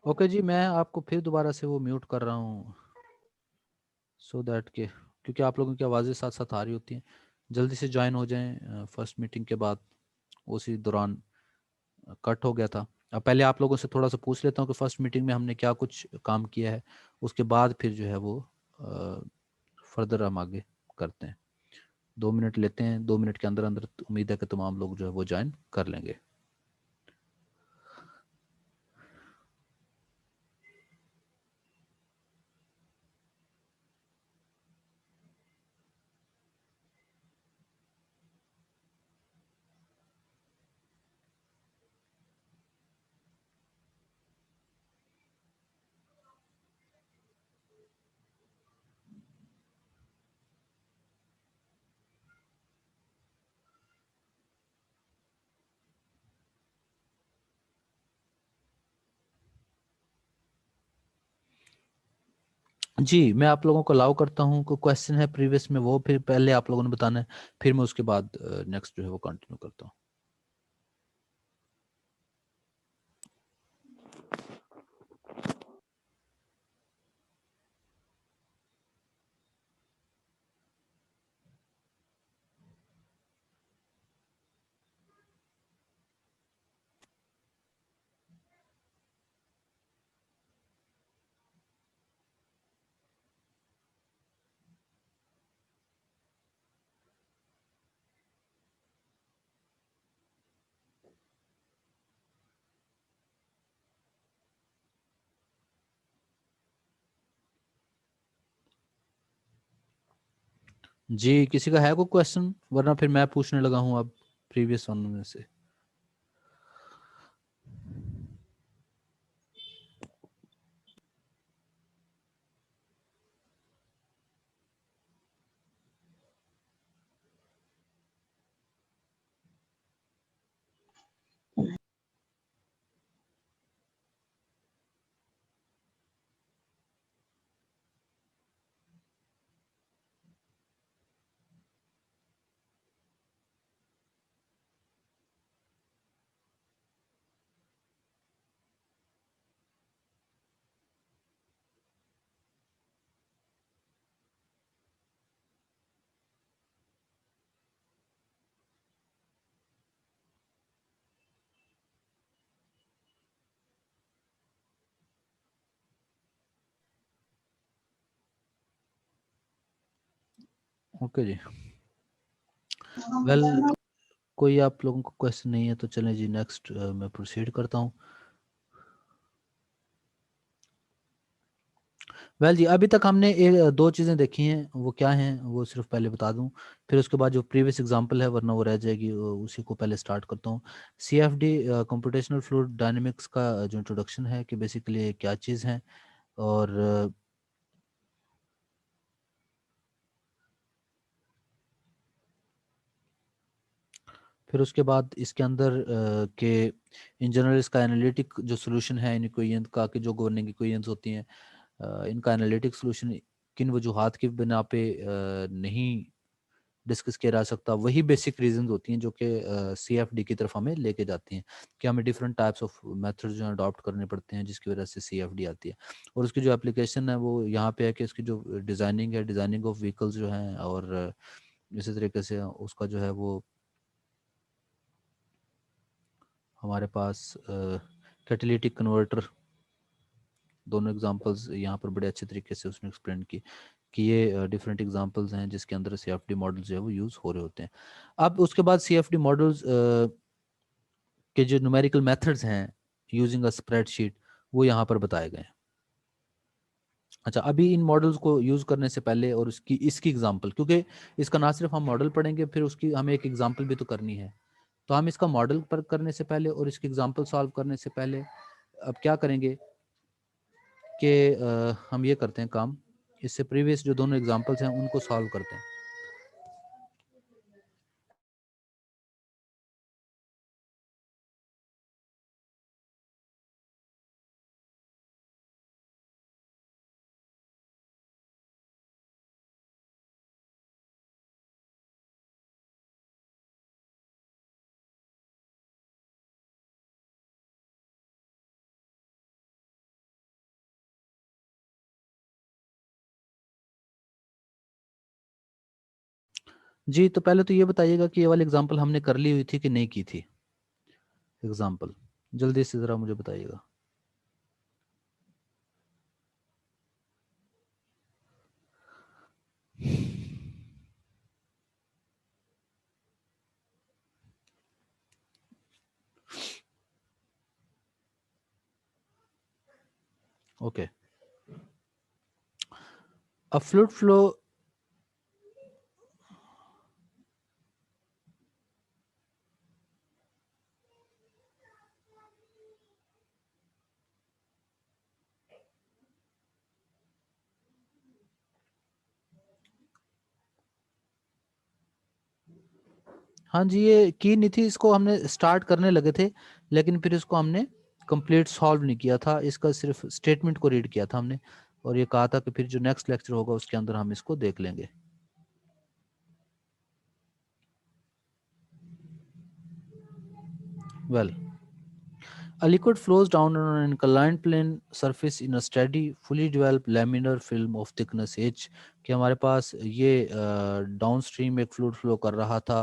Okay जी, मैं आपको फिर दोबारा से वो म्यूट कर रहा हूँ सो दैट के, क्योंकि आप लोगों की आवाज़ें साथ साथ आ रही होती हैं। जल्दी से ज्वाइन हो जाएं, फर्स्ट मीटिंग के बाद उसी दौरान कट हो गया था। अब पहले आप लोगों से थोड़ा सा पूछ लेता हूँ कि फर्स्ट मीटिंग में हमने क्या कुछ काम किया है, उसके बाद फिर जो है वो फर्दर हम आगे करते हैं। 2 मिनट लेते हैं, 2 मिनट के अंदर अंदर उम्मीद है कि तमाम लोग जो है वो ज्वाइन कर लेंगे। जी, मैं आप लोगों को अलाउ करता हूँ। कोई क्वेश्चन है प्रीवियस में, वो फिर पहले आप लोगों ने बताना है, फिर मैं उसके बाद नेक्स्ट जो है वो कंटिन्यू करता हूँ। जी, किसी का है कोई क्वेश्चन, वरना फिर मैं पूछने लगा हूँ अब प्रीवियस वन में से। ओके जी, वेल कोई आप लोगों को क्वेश्चन नहीं है तो चलें जी, नेक्स्ट मैं प्रोसीड करता हूँ। वेल जी, अभी तक हमने दो चीज़ें देखी हैं, वो क्या हैं वो सिर्फ पहले बता दूं, फिर उसके बाद जो प्रीवियस एग्जांपल है वरना वो रह जाएगी, उसी को पहले स्टार्ट करता हूँ। CFD कंप्यूटेशनल फ्लूइड डायनेमिक्स का जो इंट्रोडक्शन है कि बेसिकली क्या चीज़ है, और फिर उसके बाद इसके अंदर के इन जनरल इसका एनालिटिक जो सोल्यूशन है इन इक्वेशन का, कि जो गवर्निंग इक्वेशंस होती हैं, इनका एनालिटिक सोल्यूशन किन वजूहात की बिना पे नहीं डिस्कस किया जा सकता, वही बेसिक रीजंस होती हैं जो कि CFD की तरफ हमें लेके जाती हैं, कि हमें डिफरेंट टाइप्स ऑफ मेथड्स जो है अडॉप्ट करने पड़ते हैं जिसकी वजह से CFD आती है। और उसकी जो एप्लीकेशन है वो यहाँ पे है कि इसकी जो डिज़ाइनिंग है, डिज़ाइनिंग ऑफ व्हीकल्स जो हैं, और इसी तरीके से उसका जो है वो हमारे पास कैटेलिटिक कन्वर्टर, दोनों एग्जांपल्स यहाँ पर बड़े अच्छे तरीके से उसने एक्सप्लेन की कि ये डिफरेंट एग्जांपल्स हैं जिसके अंदर CFD मॉडल्स जो है वो यूज़ हो रहे होते हैं। अब उसके बाद CFD मॉडल्स के जो न्यूमेरिकल मेथड्स हैं यूजिंग अ स्प्रेडशीट, वो यहाँ पर बताए गए हैं। अच्छा, अभी इन मॉडल्स को यूज़ करने से पहले और उसकी इसकी एग्जांपल, क्योंकि इसका ना सिर्फ हम मॉडल पढ़ेंगे, फिर उसकी हमें एक एग्जांपल भी तो करनी है, तो हम इसका मॉडल पर करने से पहले और इसकी एग्जांपल सॉल्व करने से पहले अब क्या करेंगे कि हम ये करते हैं काम, इससे प्रीवियस जो दोनों एग्जांपल्स हैं उनको सॉल्व करते हैं। जी, तो पहले तो ये बताइएगा कि ये वाली एग्जांपल हमने कर ली हुई थी कि नहीं की थी एग्जांपल, जल्दी से ज़रा मुझे बताइएगा। ओके, अब फ्लूइड फ्लो, हाँ जी, ये की नहीं थी, इसको हमने स्टार्ट करने लगे थे लेकिन फिर इसको हमने कंप्लीट सॉल्व नहीं किया था, इसका सिर्फ स्टेटमेंट को रीड किया था हमने, और ये कहा था कि फिर जो नेक्स्ट लेक्चर होगा उसके अंदर हम इसको देख लेंगे। Well, a liquid flows down on an inclined plane surface in a steady, fully developed laminar film of thickness h। कि हमारे पास ये डाउन स्ट्रीम एक फ्लूइड फ्लो कर रहा था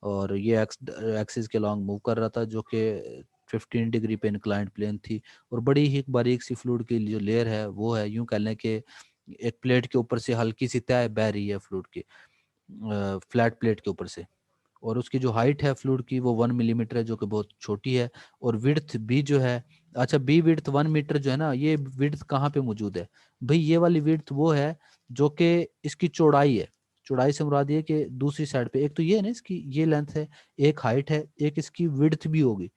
और ये एक्सिस के लॉन्ग मूव कर रहा था, जो कि 15 डिग्री पे इंक्लाइंड प्लेन थी, और बड़ी ही बारीक सी फ्लूइड की जो लेयर है वो है, यूं कह लें कि एक प्लेट के ऊपर से हल्की सी तह बह रही है फ्लूइड की, फ्लैट प्लेट के ऊपर से, और उसकी जो हाइट है फ्लूइड की वो 1 मिलीमीटर है, जो कि बहुत छोटी है, और विड्थ भी जो है, अच्छा बी विड्थ 1 मीटर जो है ना, ये विड्थ कहाँ पे मौजूद है भाई, ये वाली विड्थ वो है जो कि इसकी चौड़ाई है, चौड़ाई से मुराद ये कि दूसरी साइड पे एक तो ये है ना, इसकी ये लेंथ है, एक हाइट है, एक इसकी विड्थ भी होगी,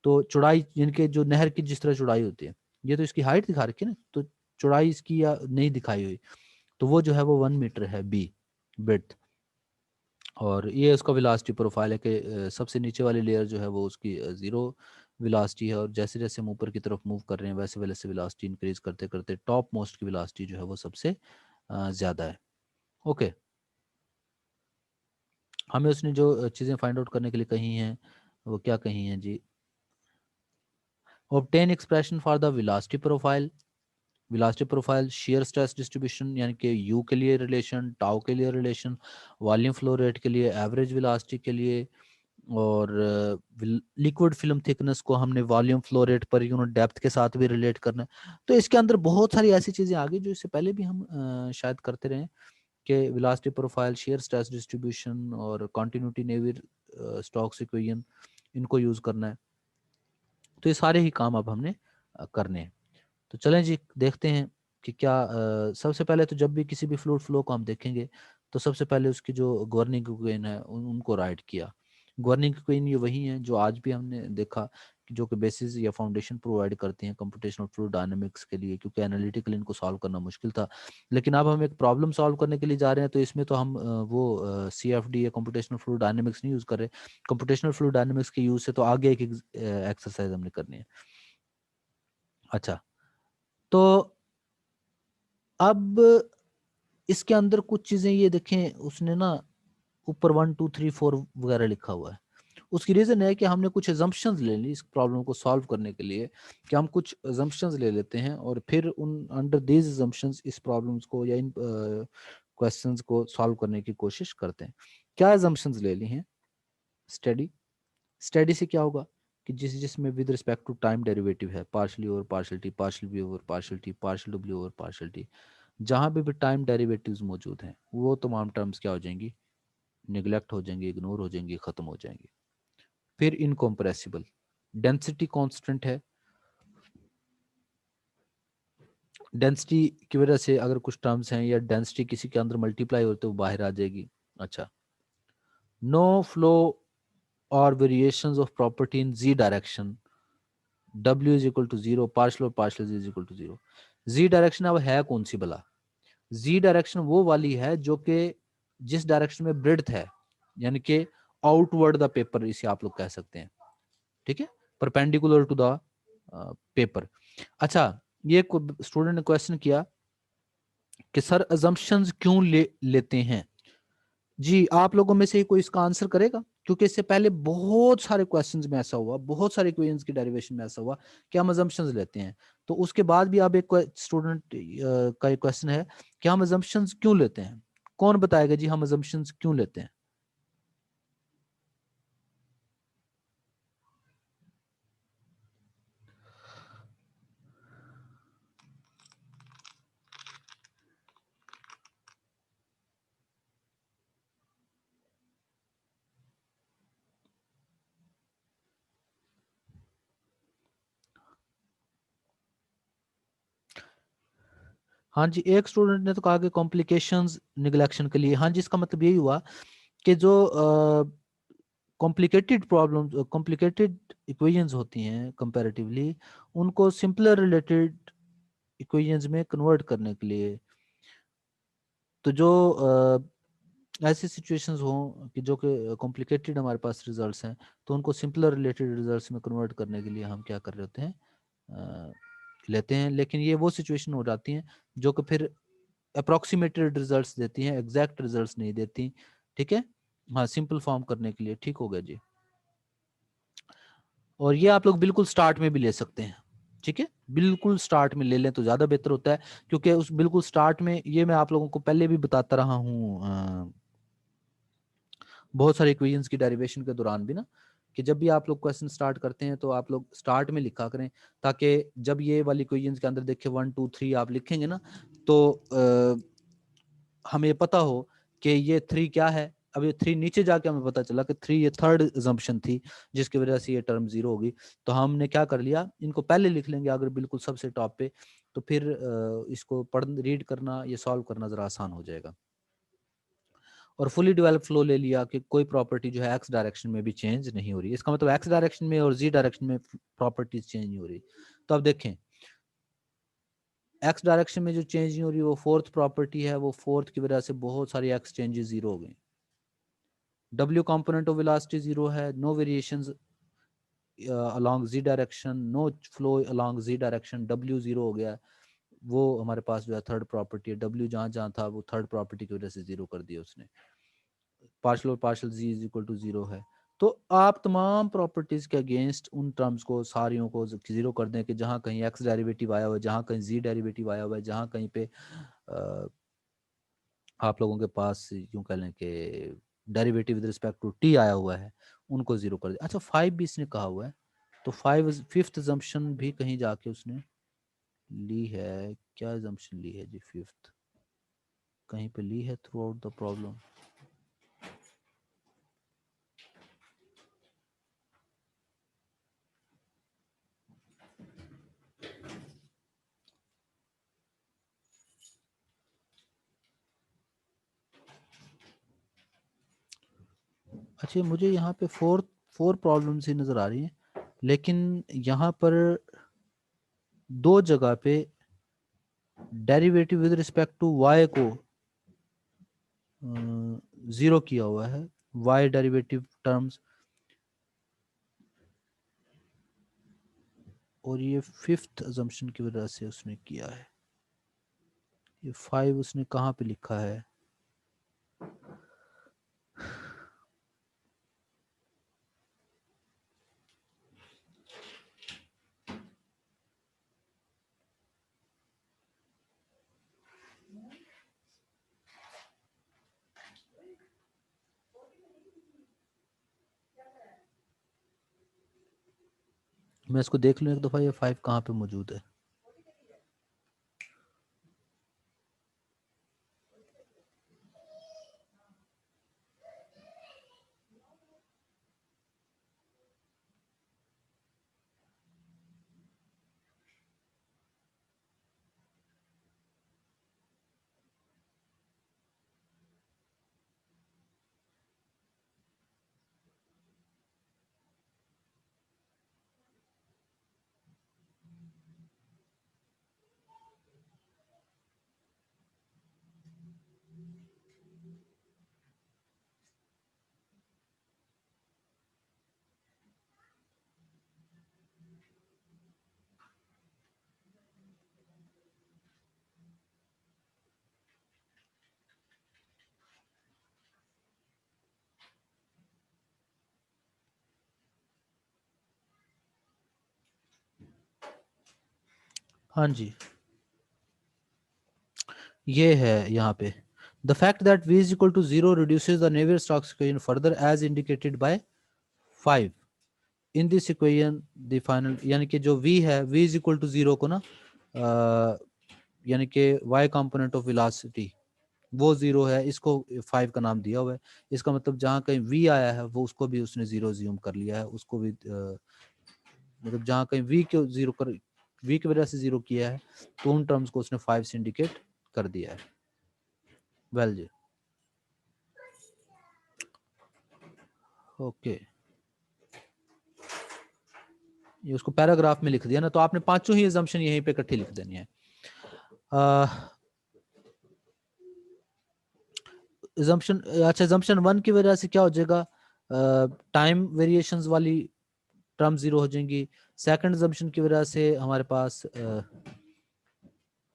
तो चौड़ाई इनके जो नहर की जिस तरह चौड़ाई होती है, ये तो इसकी हाइट दिखा रखी है ना, तो चौड़ाई इसकी या नहीं दिखाई हुई, तो वो जो है वो 1 मीटर है बी विड्थ। और ये उसका वेलोसिटी प्रोफाइल है कि सबसे नीचे वाली लेयर जो है वो उसकी ज़ीरो वेलोसिटी है, और जैसे जैसे हम ऊपर की तरफ मूव कर रहे हैं वैसे वैसे वेलोसिटी इंक्रीज करते करते टॉप मोस्ट की वेलोसिटी जो है वो सबसे ज़्यादा है। ओके, हमें उसने जो चीज़ें फाइंड आउट करने के लिए कही हैं वो क्या कही हैं जी, obtain expression for the velocity profile, velocity profile shear stress distribution, यानी कि यू के लिए रिलेशन, टाउ के लिए रिलेशन, वॉल्यूम फ्लो रेट के लिए, एवरेज वेलोसिटी के लिए, और लिक्विड फिल्म थिकनेस को हमने volume flow rate per unit depth के साथ भी रिलेट करना है। तो इसके अंदर बहुत सारी ऐसी चीज़ें आ गई जो इससे पहले भी हम शायद करते रहे, कि velocity profile, shear stress distribution और कॉन्टिन्यूटी नेवियर स्टोक्स इक्वेशन, इनको यूज़ करना है। तो ये सारे ही काम अब हमने करने हैं। तो चलें जी देखते हैं कि क्या सबसे पहले तो जब भी किसी भी फ्लूइड फ्लो को हम देखेंगे तो सबसे पहले उसकी जो गवर्निंग इक्वेशन है उनको राइट किया। गवर्निंग इक्वेशन ये वही है जो आज भी हमने देखा कि जो कि बेसिस या फाउंडेशन प्रोवाइड करते हैं कंप्यूटेशनल फ्लूइड डायनामिक्स के लिए, क्योंकि एनालिटिकल इनको सॉल्व करना मुश्किल था। लेकिन अब हम एक प्रॉब्लम सॉल्व करने के लिए जा रहे हैं, तो इसमें तो हम वो CFD या कंप्यूटेशनल फ्लूइड डायनामिक्स नहीं यूज़ कर रहे। कंप्यूटेशनल फ्लूइड डायनामिक्स के यूज़ से तो आगे एक एक्सरसाइज हमने करनी है। अच्छा, तो अब इसके अंदर कुछ चीजें ये देखें, उसने ना ऊपर 1 2 3 4 वगैरह लिखा हुआ है। उसकी रीजन है कि हमने कुछ एजम्पशंस ले ली इस प्रॉब्लम को सॉल्व करने के लिए, कि हम कुछ एजम्पशंस ले लेते हैं और फिर उन अंडर दीज एजम्पशंस इस प्रॉब्लम्स को या इन क्वेश्चंस को सॉल्व करने की कोशिश करते हैं। क्या एजम्पशंस ले ली हैं? स्टडी, स्टडी से क्या होगा कि जिसमें with respect to time derivative है, partially over partial t, partial b over partial t, partial डब्ल्यू ओवर पार्शल टी, जहाँ पे भी टाइम डेरिवेटिव्स मौजूद हैं वो तमाम टर्म्स क्या हो जाएंगी, निगलेक्ट हो जाएंगी, इग्नोर हो जाएंगी, खत्म हो जाएंगी। फिर इनकॉम्प्रेसिबल, डेंसिटी कांस्टेंट है, डेंसिटी की वजह से अगर कुछ टर्म्स हैं या डेंसिटी किसी के अंदर मल्टीप्लाई हो तो वो बाहर आ जाएगी। अच्छा, नो फ्लो और variations of property in z direction, W is equal to zero, partial और partial is equal to zero. Z direction अब है कौन सी भला? जी डायरेक्शन वो वाली है जो कि जिस डायरेक्शन में ब्रेड्थ है, यानी कि आउटवर्ड द पेपर इसे आप लोग कह सकते हैं, ठीक है, परपेंडिकुलर टू द पेपर। अच्छा, ये स्टूडेंट ने क्वेश्चन किया कि सर अजम्पशंस क्यों लेते हैं? जी, आप लोगों में से ही कोई इसका आंसर करेगा? क्योंकि इससे पहले बहुत सारे क्वेश्चंस में ऐसा हुआ, बहुत सारे इक्वेशंस की डेरिवेशन में ऐसा हुआ कि हम अजम्पशंस लेते हैं। तो उसके बाद भी अब एक स्टूडेंट का एक क्वेश्चन है कि हम अजम्पशंस क्यों लेते हैं? कौन बताएगा जी हम अजम्पशंस क्यों लेते हैं? हाँ जी, एक स्टूडेंट ने तो कहा कि कॉम्प्लिकेशंस निगलेक्शन के लिए। हाँ जी, इसका मतलब यही हुआ कि जो कॉम्प्लिकेटेड प्रॉब्लम्स, कॉम्प्लिकेटेड इक्वेशंस होती हैं कंपैरेटिवली, उनको सिंपलर रिलेटेड इक्वेशंस में कन्वर्ट करने के लिए, तो जो ऐसी सिचुएशंस हों कि जो कि कॉम्प्लिकेटेड हमारे पास रिजल्ट्स हैं, तो उनको सिंपलर रिलेटेड रिजल्ट्स में कन्वर्ट करने के लिए हम क्या कर रहे होते हैं, लेते हैं। लेकिन ये वो सिचुएशन हो जाती हैं जो कि फिर अप्रॉक्सीमेटेड रिजल्ट्स देती हैं, एग्जैक्ट रिजल्ट्स नहीं देती। ठीक है, हाँ, सिंपल फॉर्म करने के लिए। ठीक हो गया जी। और ये आप लोग बिल्कुल स्टार्ट में भी ले सकते हैं। ठीक है, बिल्कुल स्टार्ट में ले लें तो ज़्यादा बेहतर होता है, क्योंकि उस बिल्कुल स्टार्ट में, ये मैं आप लोगों को पहले भी बताता रहा हूँ बहुत सारे इक्वेशंस की डेरिवेशन के दौरान भी ना, कि जब भी आप लोग क्वेश्चन स्टार्ट करते हैं तो आप लोग स्टार्ट में लिखा करें, ताकि जब ये वाली इक्वेशंस के अंदर देखिए 1 2 3 आप लिखेंगे ना, तो हमें पता हो कि ये 3 क्या है। अब ये 3 नीचे जाके हमें पता चला कि 3 ये थर्ड अजम्पशन थी, जिसकी वजह से ये टर्म 0 होगी। तो हमने क्या कर लिया, इनको पहले लिख लेंगे अगर बिल्कुल सबसे टॉप पे, तो फिर इसको पढ़ रीड करना, ये सॉल्व करना ज़रा आसान हो जाएगा। और फुली डेवलप फ्लो ले लिया कि कोई प्रॉपर्टी जो है एक्स डायरेक्शन में भी चेंज नहीं हो रही। इसका मतलब एक्स डायरेक्शन में और जी डायरेक्शन में प्रॉपर्टीज चेंज नहीं हो रही। तो अब देखें, एक्स डायरेक्शन में जो चेंज नहीं हो रही वो फोर्थ प्रॉपर्टी है, वो फोर्थ की वजह से बहुत सारी एक्स चेंजेस 0 हो गई। W component of velocity 0 है, no variations along z direction, no flow along z direction, W 0 हो गया। वो हमारे पास जो है थर्ड प्रॉपर्टी है, W जहाँ जहाँ था वो थर्ड प्रॉपर्टी की वजह से 0 कर दिया उसने। पार्शियल और partial z is equal to 0 है। तो आप तमाम प्रॉपर्टीज के अगेंस्ट उन टर्म्स को सारियों को 0 कर दें कि जहाँ कहीं x डेरिवेटिव आया हुआ है, जहाँ कहीं z डेरिवेटिव आया हुआ है, जहाँ कहीं पे आप लोगों के पास यूं कह लें कि derivative with respect to T आया हुआ है, उनको 0 कर दिया। अच्छा, 5 भी इसने कहा हुआ है, तो 5 फिफ्थ अजम्पशन भी कहीं जाके उसने ली है। क्या अजम्पशन ली है जी? फिफ्थ कहीं पे ली है थ्रू आउट द प्रॉब्लम। अच्छा, मुझे यहाँ पे फोर प्रॉब्लम्स ही नज़र आ रही हैं, लेकिन यहाँ पर दो जगह पे derivative with respect to y को 0 किया हुआ है, y डेरिवेटिव टर्म्स। और ये फिफ्थ अजम्पशन की वजह से उसने किया है। ये 5 उसने कहाँ पे लिखा है? मैं इसको देख लूँ एक दफ़ा, ये 5 कहाँ पे मौजूद है। हाँ जी, ये है यहाँ पे। The fact that v is equal to 0 reduces the Navier-Stokes equation further as indicated by 5 in this equation the final, यानी कि जो v है, v इज इक्वल टू 0 को ना यानी कि y कंपोनेंट ऑफ वेलोसिटी वो 0 है, इसको 5 का नाम दिया हुआ है। इसका मतलब जहाँ कहीं v आया है वो उसको भी उसने 0 ज्यूम कर लिया है, उसको भी मतलब जहाँ कहीं v को 0 कर, v की वजह से 0 किया है, तो उन टर्म्स को उसने 5 से इंडिकेट कर दिया है। वेल जी, ओके, ये उसको पैराग्राफ में लिख दिया ना, तो आपने पांचों ही अजम्पशन यहीं पे इकट्ठी लिख देनी है। अजम्पशन, अच्छा, अजम्पशन 1 की वजह से क्या हो जाएगा, टाइम वेरिएशंस वाली टर्म जीरो हो जाएंगी। सेकंड अजम्पशन की वजह से हमारे पास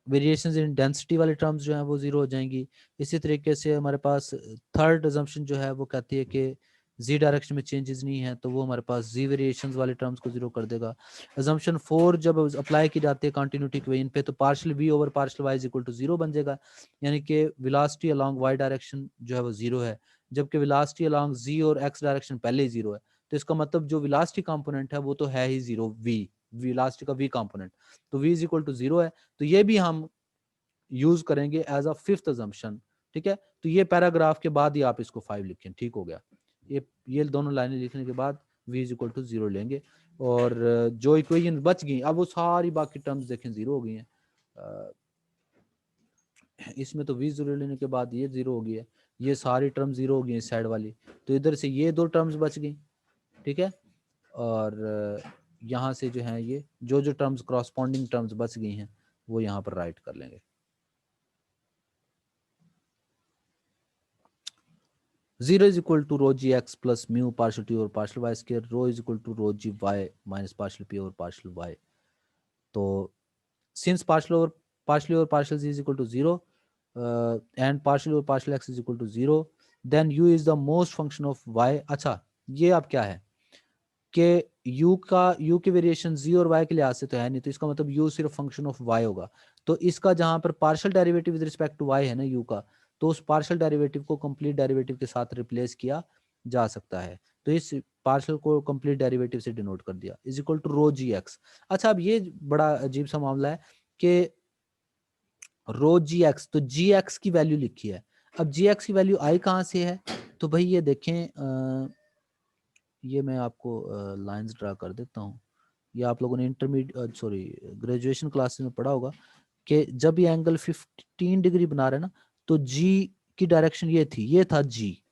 वेरिएशंस इन डेंसिटी वाली टर्म्स जो हैं वो जीरो हो जाएंगी। इसी तरीके से हमारे पास थर्ड अजम्पशन जो है वो कहती है कि जी डायरेक्शन में चेंजेस नहीं है, तो वो हमारे पास जी वेरिएशंस वाले टर्म्स को जीरो कर देगा। अजम्पशन 4 जब अप्लाई की जाती है कंटिन्यूटी इक्वेशन पे, तो partial V over partial Y is equal to zero बन जाएगा, यानी कि वेलोसिटी अलोंग वाई डायरेक्शन जो है वो जीरो है, जबकि वेलोसिटी अलोंग जी और एक्स डायरेक्शन पहले ही जीरो है। तो इसका मतलब जो वेलोसिटी कंपोनेंट है वो तो है ही जीरो, वी वेलोसिटी का वी कंपोनेंट, तो V is equal to zero है। तो ये भी हम यूज करेंगे एज अ फिफ्थ अजम्पशन। ठीक है, तो ये पैराग्राफ के बाद ही आप इसको 5 लिखें। ठीक हो गया, ये दोनों लाइनें लिखने के बाद v is equal to zero लेंगे, और जो इक्वेशन बच गई अब वो सारी बाकी टर्म्स देखें जीरो हो गई हैं। इसमें तो v जीरो लेने के बाद ये जीरो हो गई है, ये सारी टर्म जीरो हो गई है साइड वाली, तो इधर से ये दो टर्म्स बच गई। ठीक है, और यहाँ से जो है ये जो जो टर्म्स क्रॉसपॉन्डिंग टर्म्स बच गई हैं वो यहाँ पर राइट कर लेंगे। 0 is equal to rho g x plus mu partial t over partial y square, rho is equal to rho g y minus partial p over partial y. तो since partially over partial z is equal to 0 and partially over partial x is equal to 0, then u is the most function of y. अच्छा, ये अब क्या है कि u की variation z और y के लिहाज से तो है नहीं, तो इसका मतलब u सिर्फ फंक्शन ऑफ y होगा। तो इसका जहां पर partial derivative with respect to y है ना u का, तो उस पार्शियल डेरिवेटिव को कंप्लीट डेरिवेटिव के साथ रिप्लेस किया जा सकता है। तो इस पार्शियल को कंप्लीट डेरिवेटिव से डिनोट कर दिया, is equal to rho G X. अच्छा, अब ये बड़ा अजीब सा मामला है कि रो जी एक्स, तो जी एक्स की वैल्यू लिखी है, अब जी एक्स की वैल्यू आई कहाँ से है, तो भाई ये देखें, ये मैं आपको लाइंस ड्रा कर देता हूँ। ये आप लोगों ने इंटरमीडिएट सॉरी ग्रेजुएशन क्लासेस में पढ़ा होगा कि जब ये एंगल 15 डिग्री बना रहे हैं ना, तो जी की डायरेक्शन ये थी, ये था जी,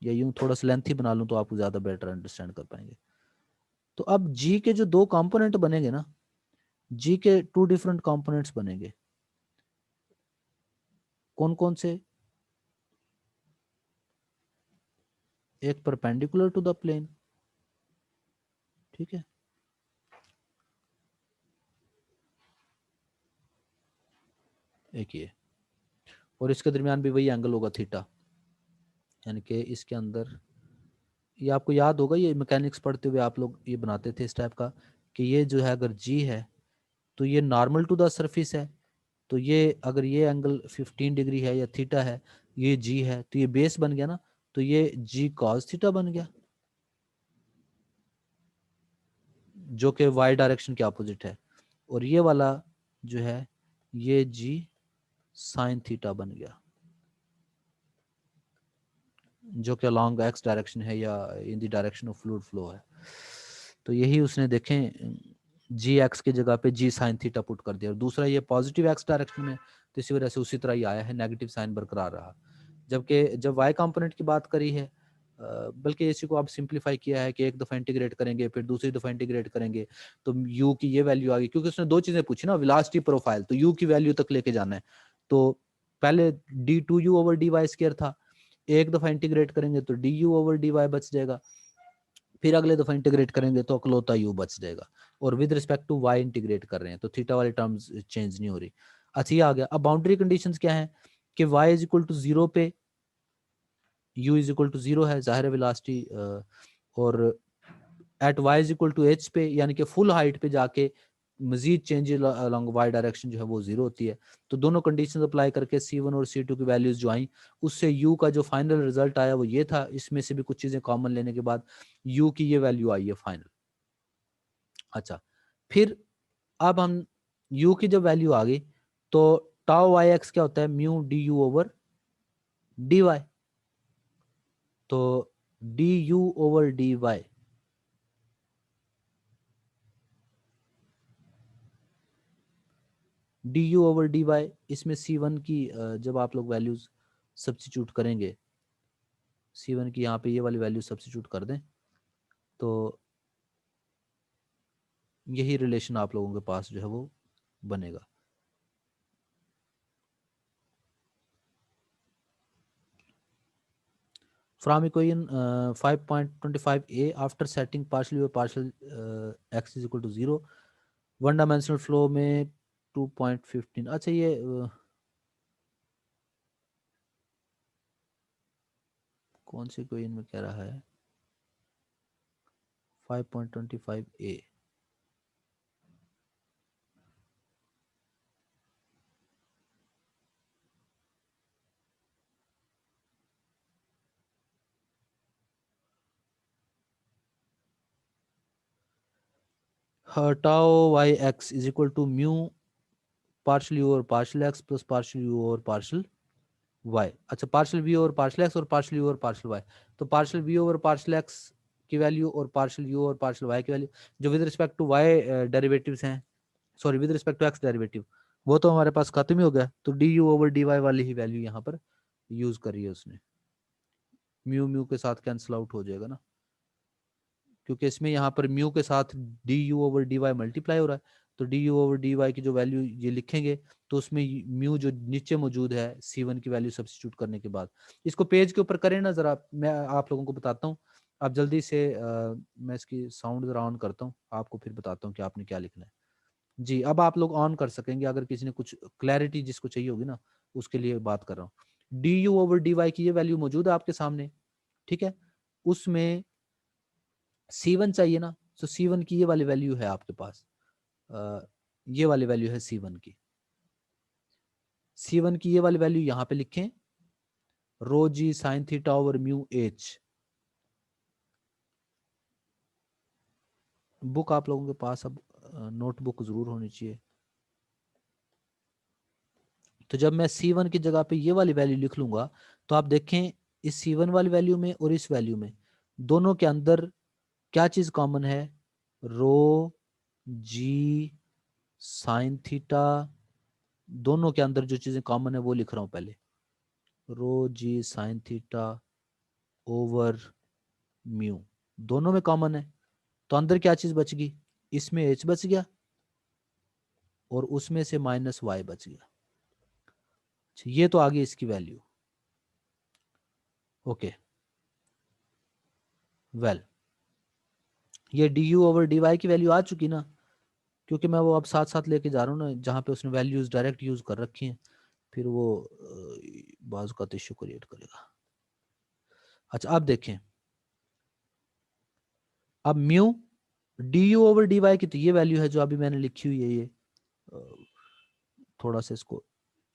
या यूं थोड़ा सा लेंथी बना लूं तो आपको ज्यादा बेटर अंडरस्टैंड कर पाएंगे। तो अब जी के जो दो कंपोनेंट बनेंगे ना, जी के टू डिफरेंट कंपोनेंट्स बनेंगे, कौन कौन से, एक परपेंडिकुलर टू द प्लेन, ठीक है, एक ये, और इसके दरमियान भी वही एंगल होगा थीटा, यानी कि इसके अंदर, ये आपको याद होगा, ये मैकेनिक्स पढ़ते हुए आप लोग ये बनाते थे इस टाइप का कि ये जो है अगर जी है तो ये नॉर्मल टू द सरफेस है, तो ये अगर ये एंगल 15 डिग्री है या थीटा है, ये जी है, तो ये बेस बन गया ना, तो ये जी कॉस थीटा बन गया, जो कि वाई डायरेक्शन के अपोजिट है, और ये वाला जो है ये जी साइन थीटा बन गया, जो कि अलॉन्ग एक्स डायरेक्शन है या in the direction of fluid flow है। तो यही उसने देखें जी एक्स की जगह पे जी साइन थीटा पुट कर दिया, और दूसरा ये पॉजिटिव एक्स डायरेक्शन में, तो इसी वजह से उसी तरह ही आया है, नेगेटिव साइन बरकरार रहा। जबकि जब वाई कंपोनेंट की बात करी है, बल्कि इसी को आप सिंप्लीफाई किया है कि एक दफ़ा इंटीग्रेट करेंगे फिर दूसरी दफ़ा इंटीग्रेट करेंगे, तो यू की ये वैल्यू आ गई, क्योंकि उसने दो चीज़ें पूछी ना, वेलोसिटी प्रोफाइल, तो यू की वैल्यू तक लेके जाना है। तो पहले D two U over D Y square था, एक दफ़ा इंटीग्रेट करेंगे तो D you over D Y बच जाएगा, फिर अगले दफा इंटीग्रेट करेंगे तो अकलौता यू बच जाएगा, और with respect to Y integrate कर रहे हैं तो थीटा वाली टर्म्स चेंज नहीं हो रही। अच्छा, ये आ गया। अब बाउंड्री कंडीशंस क्या है कि y is equal to zero पे u is equal to zero है, जाहिर है वेलोसिटी, और at y is equal to h पे, यानी कि फुल हाइट पे जाके मजीद चेंज अलॉन्ग वाई डायरेक्शन जो है वो जीरो होती है। तो दोनों कंडीशंस अप्लाई करके C1 और C2 की वैल्यूज जो आई, उससे U का जो फाइनल रिजल्ट आया वो ये था, इसमें से भी कुछ चीजें कॉमन लेने के बाद U की ये वैल्यू आई है फाइनल। अच्छा, फिर अब हम U की जब वैल्यू आ गई तो टाउ वाई एक्स क्या होता है, mu D you over D y, तो D you over D y, d you over D y, इसमें C1 की जब आप लोग वैल्यूज सब्स्टिट्यूट करेंगे, C1 की यहाँ पे ये वाली वैल्यू सब्स्टिट्यूट कर दें तो यही रिलेशन आप लोगों के पास जो है वो बनेगा। From equation 5.25a, after setting partially or partial x is equal to 0, one dimensional flow में 2.15, अच्छा ये कौन से इक्वेशन में कह रहा है 5.25a, tau y x is equal to mu partial u और partial x plus partial u और पार्शल वाई। अच्छा, partial v over partial x और पार्शल यू और पार्शल वाई, तो partial v over partial x की value और partial u और partial y की वैल्यू जो with respect to y derivatives हैं, sorry with respect to x derivative, वो तो हमारे पास खत्म ही हो गया, तो D you over D Y वाली ही वैल्यू यहाँ पर यूज करी है उसने, म्यू म्यू के साथ कैंसिल आउट हो जाएगा ना, क्योंकि इसमें यहाँ पर म्यू के साथ D you over D Y multiply हो रहा है, तो D you over D Y की जो वैल्यू ये लिखेंगे तो उसमें म्यू जो नीचे मौजूद है C1 की वैल्यू सब्स्टिट्यूट करने के बाद, इसको पेज के ऊपर करें ना जरा, मैं आप लोगों को बताता हूँ, आप जल्दी से मैं इसकी साउंड जरा ऑन करता हूँ, आपको फिर बताता हूँ कि आपने क्या लिखना है। जी, अब आप लोग ऑन कर सकेंगे, अगर किसी ने कुछ क्लैरिटी जिसको चाहिए होगी ना उसके लिए बात कर रहा हूँ। D you over D Y की ये वैल्यू मौजूद है आपके सामने, ठीक है, उसमें C1 चाहिए ना, तो C1 की ये वाली वैल्यू है आपके पास, ये वाली वैल्यू है C1 की, C1 की ये वाली वैल्यू यहाँ पे लिखें, rho g sine theta over mu h. Book आप लोगों के पास अब नोटबुक जरूर होनी चाहिए, तो जब मैं C1 की जगह पे ये वाली वैल्यू लिख लूंगा तो आप देखें इस C1 वाली वैल्यू में और इस वैल्यू में दोनों के अंदर क्या चीज कॉमन है, रो जी साइन थीटा, दोनों के अंदर जो चीजें कॉमन है वो लिख रहा हूं पहले, रो g sine theta over mu, दोनों में कॉमन है, तो अंदर क्या चीज बच गई, इसमें एच बच गया और उसमें से माइनस वाई बच गया। ये तो आ गई इसकी वैल्यू, ओके वेल, ये D you over D Y की वैल्यू आ चुकी ना, क्योंकि मैं वो अब साथ साथ लेके जा रहा हूँ ना, जहाँ पे उसने वैल्यूज डायरेक्ट यूज कर रखी हैं, फिर वो बाजू का इश्यू क्रिएट करेगा। अच्छा अब देखें, अब mu D you over D Y की तो ये वैल्यू है जो अभी मैंने लिखी हुई है, ये थोड़ा सा इसको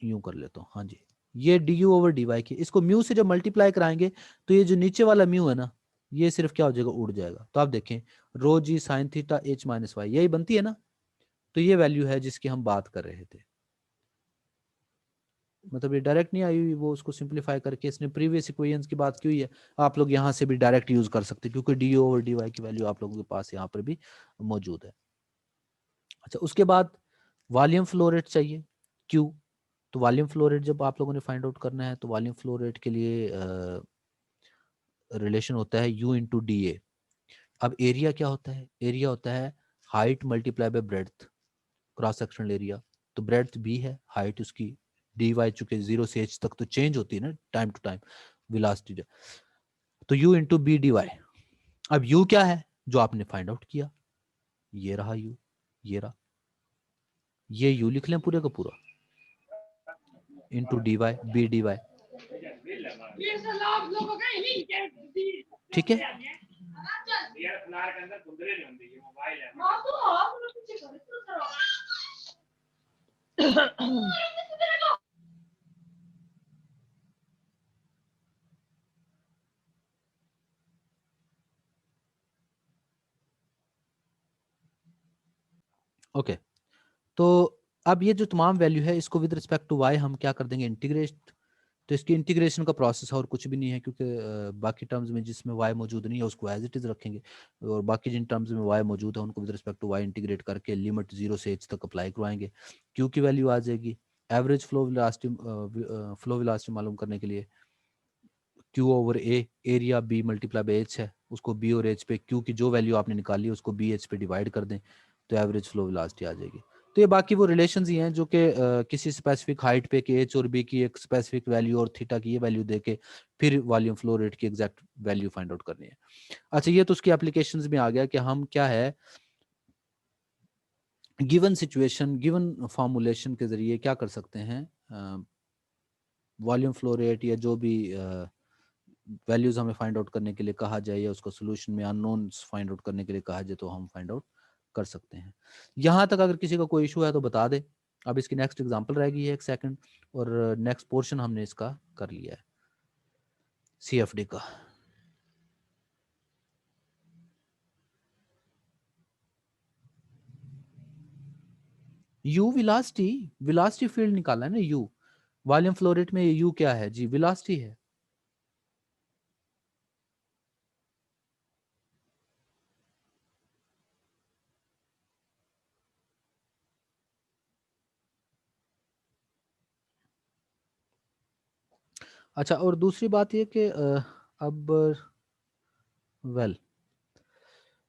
यूं कर लेता हूँ, हाँ जी, ये D you over D Y की, इसको म्यू से जब मल्टीप्लाई कराएंगे तो ये जो नीचे वाला म्यू है ना, ये सिर्फ क्या हो जाएगा, उड़ जाएगा, तो आप देखें rho g sine theta h minus y यही बनती है ना, तो ये वैल्यू है जिसकी हम बात कर रहे थे, मतलब ये डायरेक्ट नहीं आई हुई, वो उसको सिंपलीफाई करके इसने प्रीवियस इक्वेशंस की बात की हुई है, आप लोग यहाँ से भी डायरेक्ट यूज कर सकते हैं क्योंकि डी ओवर डी वाई की वैल्यू आप लोगों के पास यहाँ पर भी मौजूद है। अच्छा उसके बाद वॉल्यूम फ्लो रेट चाहिए, क्यू, तो वॉल्यूम फ्लो रेट जब आप लोगों ने फाइंड आउट करना है तो वॉल्यूम फ्लो रेट के लिए रिलेशन होता है U इंटू डी ए। अब एरिया क्या होता है, एरिया होता है height multiply by breadth, cross sectional area, तो ब्रेड्थ B है, हाइट उसकी डी वाई, चुके 0 से h तक तो चेंज होती है ना टाइम टू टाइम वेलोसिटी, तो U into B D Y. अब U क्या है जो आपने फाइंड आउट किया, ये रहा U, ये रहा, ये U लिख लें पूरे का पूरा into D Y B D Y, ठीक है। ओके तो अब ये जो तमाम वैल्यू है इसको विद रिस्पेक्ट टू वाई हम क्या कर देंगे, इंटीग्रेट तो इसकी इंटीग्रेशन का प्रोसेस है और कुछ भी नहीं है, क्योंकि बाकी टर्म्स में जिसमें y मौजूद नहीं है उसको एज इट इज रखेंगे, और बाकी जिन टर्म्स में y मौजूद है उनको with respect to y integrate करके लिमिट 0 से h तक अप्लाई करवाएंगे, q की वैल्यू आ जाएगी। एवरेज फ्लो वेलोसिटी मालूम करने के लिए q over a, area b multiply by h है, उसको b और h पे q की जो वैल्यू आपने निकाली है उसको b h पे डिवाइड कर दें तो एवरेज फ्लो वेलोसिटी आ जाएगी। तो ये बाकी वो रिलेशंस ही हैं जो कि किसी स्पेसिफिक हाइट पे के h और b की एक स्पेसिफिक वैल्यू और थीटा की ये वैल्यू देके फिर वॉल्यूम फ्लो रेट की एग्जैक्ट वैल्यू फाइंड आउट करनी है। अच्छा, ये तो उसकी एप्लीकेशंस में आ गया कि हम क्या है गिवन सिचुएशन गिवन फॉर्मूलेशन के जरिए क्या कर सकते हैं, वॉल्यूम फ्लो रेट या जो भी वैल्यूज हमें फाइंड आउट करने के लिए कहा जाए या उसका सोल्यूशन में अननोन्स फाइंड आउट करने के लिए कहा जाए तो हम फाइंड आउट कर सकते हैं। यहाँ तक अगर किसी का कोई इशू है तो बता दे। अब इसकी नेक्स्ट एग्जांपल रह गई है एक सेकंड, और नेक्स्ट पोर्शन हमने इसका कर लिया है सीएफडी का। यू विलासिटी, विलासिटी फील्ड निकाला है ना यू, वॉल्यूम फ्लो रेट में यू क्या है जी, विलासिटी है। अच्छा, और दूसरी बात ये कि अब वेल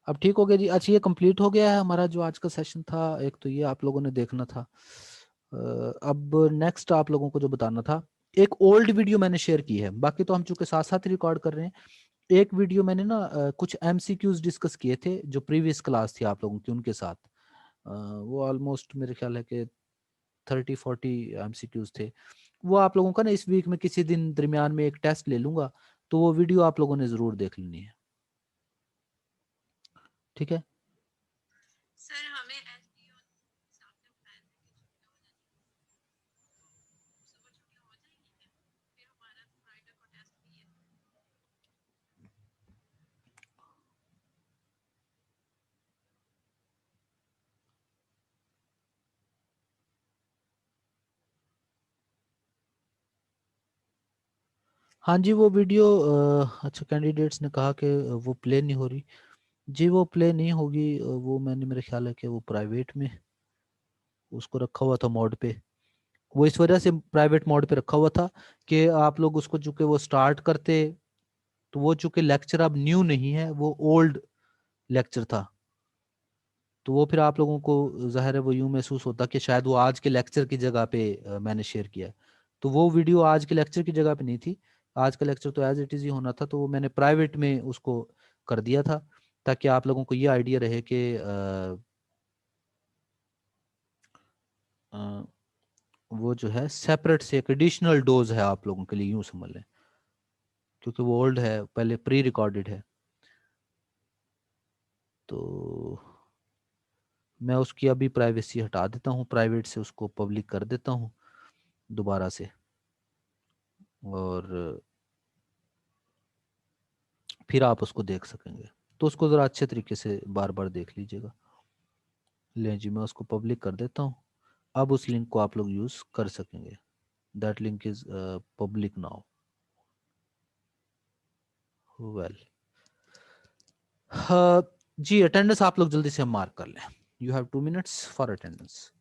अब ठीक हो गया जी। अच्छा, ये कंप्लीट हो गया है हमारा जो आज का सेशन था, एक तो ये आप लोगों ने देखना था। अब नेक्स्ट आप लोगों को जो बताना था, एक ओल्ड वीडियो मैंने शेयर की है, बाकी तो हम चूंकि साथ साथ रिकॉर्ड कर रहे हैं। एक वीडियो मैंने ना कुछ एमसीक्यूज डिस्कस किए थे जो प्रीवियस क्लास थी आप लोगों की, उनके साथ वो ऑलमोस्ट मेरे ख्याल है कि 30-40 एमसीक्यूज थे। वो आप लोगों का ना इस वीक में किसी दिन दरमियान में एक टेस्ट ले लूंगा, तो वो वीडियो आप लोगों ने जरूर देख लेनी है, ठीक है। हाँ जी, वो वीडियो अच्छा कैंडिडेट्स ने कहा कि वो प्ले नहीं हो रही जी, वो प्ले नहीं होगी। वो मैंने मेरे ख्याल है कि वो प्राइवेट में उसको रखा हुआ था मोड पे, वो इस वजह से प्राइवेट मोड पे रखा हुआ था कि आप लोग उसको चूंकि वो स्टार्ट करते, तो वो चूंकि लेक्चर अब न्यू नहीं है, वो ओल्ड लेक्चर था, तो वो फिर आप लोगों को ज़ाहिर है वो यूं महसूस होता कि शायद वो आज के लेक्चर की जगह पे मैंने शेयर किया है। तो वो वीडियो आज के लेक्चर की जगह पे नहीं थी, आज का लेक्चर तो एज इट इज़ ही होना था, तो वो मैंने प्राइवेट में उसको कर दिया था ताकि आप लोगों को ये आइडिया रहे कि वो जो है सेपरेट से एक एडिशनल डोज है आप लोगों के लिए, यूं समझ लें, क्योंकि वो ओल्ड है, पहले प्री रिकॉर्डेड है। तो मैं उसकी अभी प्राइवेसी हटा देता हूँ, प्राइवेट से उसको पब्लिक कर देता हूँ दोबारा से, और फिर आप उसको देख सकेंगे। तो उसको ज़रा अच्छे तरीके से बार बार देख लीजिएगा। ले जी, मैं उसको पब्लिक कर देता हूँ। अब उस लिंक को आप लोग यूज़ कर सकेंगे। That link is public now. Well, जी अटेंडेंस आप लोग जल्दी से मार्क कर लें। You have 2 minutes for attendance.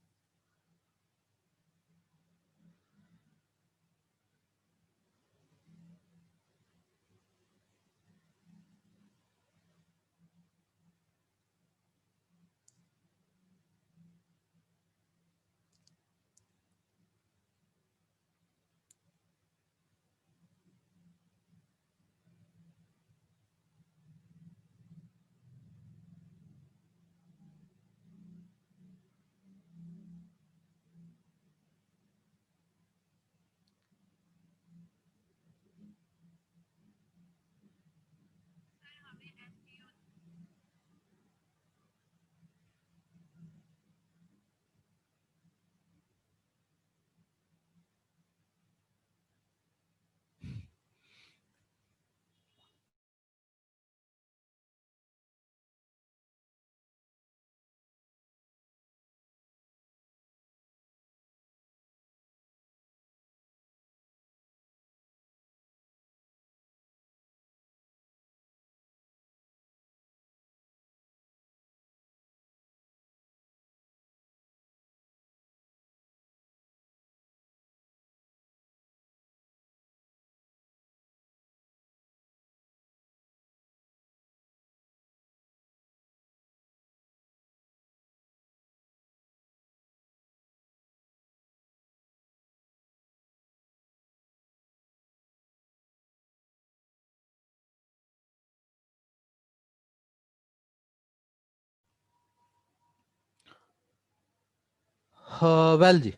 हाँ वेल जी,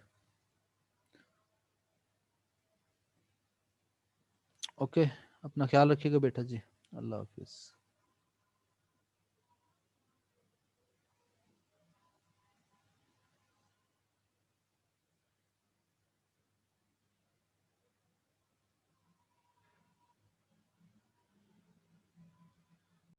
ओके, अपना ख्याल रखिएगा बेटा जी, अल्लाह हाफिज़।